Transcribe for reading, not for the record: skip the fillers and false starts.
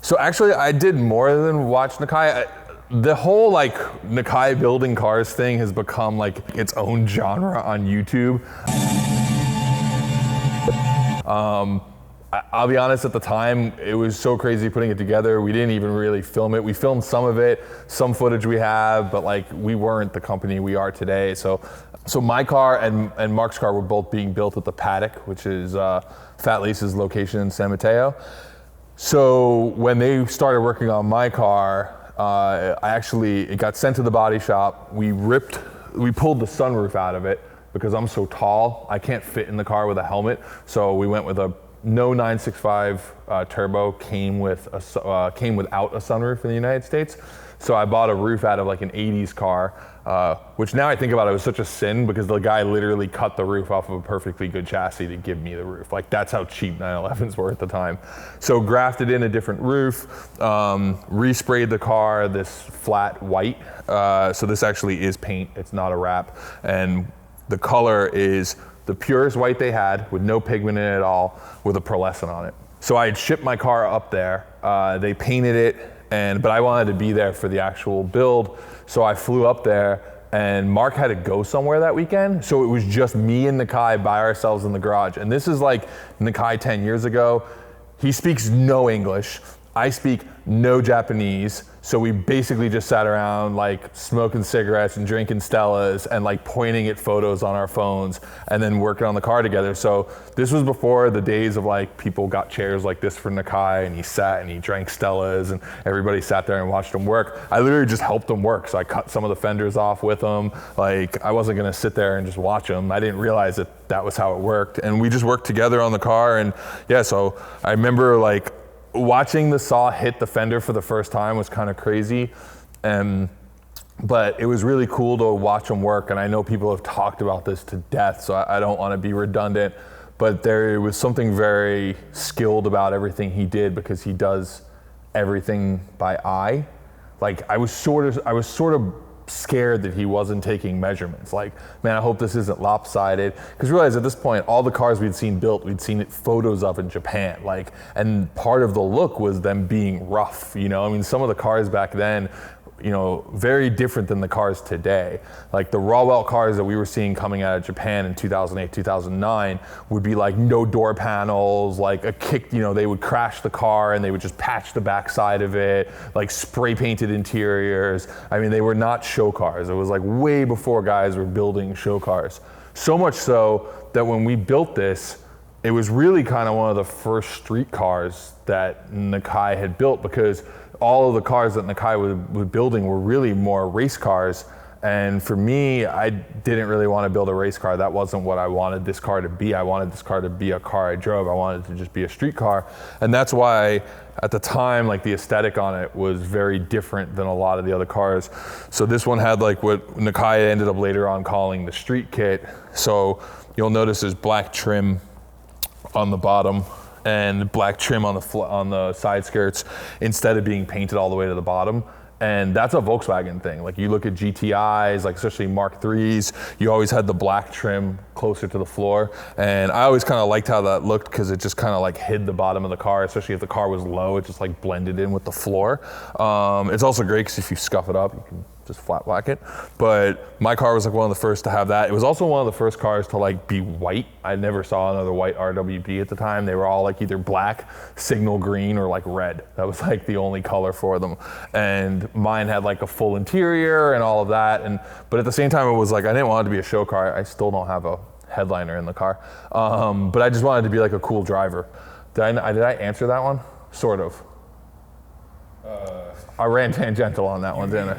So actually, I did more than watch Nakai. The whole like Nakai building cars thing has become like its own genre on YouTube. I'll be honest, at the time, it was so crazy putting it together. We didn't even really film it. We filmed some of it, some footage we have, but like we weren't the company we are today. So my car and Mark's car were both being built at the Paddock, which is Fat Lisa's location in San Mateo. So when they started working on my car, it got sent to the body shop. We pulled the sunroof out of it because I'm so tall, I can't fit in the car with a helmet. So we went with a no 965 turbo, came without a sunroof in the United States. So I bought a roof out of like an 80s car, which now I think about it was such a sin because the guy literally cut the roof off of a perfectly good chassis to give me the roof. Like that's how cheap 911s were at the time. So grafted in a different roof, resprayed the car this flat white. So this actually is paint, it's not a wrap. And the color is the purest white they had with no pigment in it at all with a pearlescent on it. So I had shipped my car up there, they painted it, but I wanted to be there for the actual build. So I flew up there and Mark had to go somewhere that weekend. So it was just me and Nakai by ourselves in the garage. And this is like Nakai 10 years ago. He speaks no English. I speak no Japanese. So we basically just sat around like smoking cigarettes and drinking Stellas and like pointing at photos on our phones and then working on the car together. So this was before the days of like people got chairs like this for Nakai and he sat and he drank Stellas and everybody sat there and watched him work. I literally just helped him work. So I cut some of the fenders off with him. Like I wasn't gonna sit there and just watch him. I didn't realize that was how it worked. And we just worked together on the car. And yeah, so I remember like watching the saw hit the fender for the first time was kind of crazy, but it was really cool to watch him work. And I know people have talked about this to death, so I don't want to be redundant, but there was something very skilled about everything he did because he does everything by eye. Like I was sort of scared that he wasn't taking measurements. Like, man, I hope this isn't lopsided. Because realize at this point, all the cars we'd seen built, we'd seen photos of in Japan. Like, and part of the look was them being rough, you know? I mean, some of the cars back then, you know, very different than the cars today. Like the Rauh-welt cars that we were seeing coming out of Japan in 2008, 2009 would be like no door panels, like a kick, you know, they would crash the car and they would just patch the backside of it, like spray painted interiors. I mean, they were not show cars. It was like way before guys were building show cars. So much so that when we built this, it was really kind of one of the first street cars that Nakai had built because all of the cars that Nakai was building were really more race cars. And for me, I didn't really want to build a race car. That wasn't what I wanted this car to be. I wanted this car to be a car I drove. I wanted it to just be a street car. And that's why at the time, like the aesthetic on it was very different than a lot of the other cars. So this one had like what Nakai ended up later on calling the street kit. So you'll notice there's black trim on the bottom and black trim on the side skirts instead of being painted all the way to the bottom. And that's a Volkswagen thing. Like you look at GTIs, like especially Mark IIIs, you always had the black trim closer to the floor. And I always kind of liked how that looked because it just kind of like hid the bottom of the car, especially if the car was low, it just like blended in with the floor. It's also great because if you scuff it up, you can just flat black it. But my car was like one of the first to have that. It was also one of the first cars to like be white. I never saw another white RWB at the time. They were all like either black, signal green, or like red. That was like the only color for them. And mine had like a full interior and all of that. But at the same time, it was like, I didn't want it to be a show car. I still don't have a headliner in the car. But I just wanted to be like a cool driver. Did I answer that one? Sort of. I ran tangential on that one, didn't I?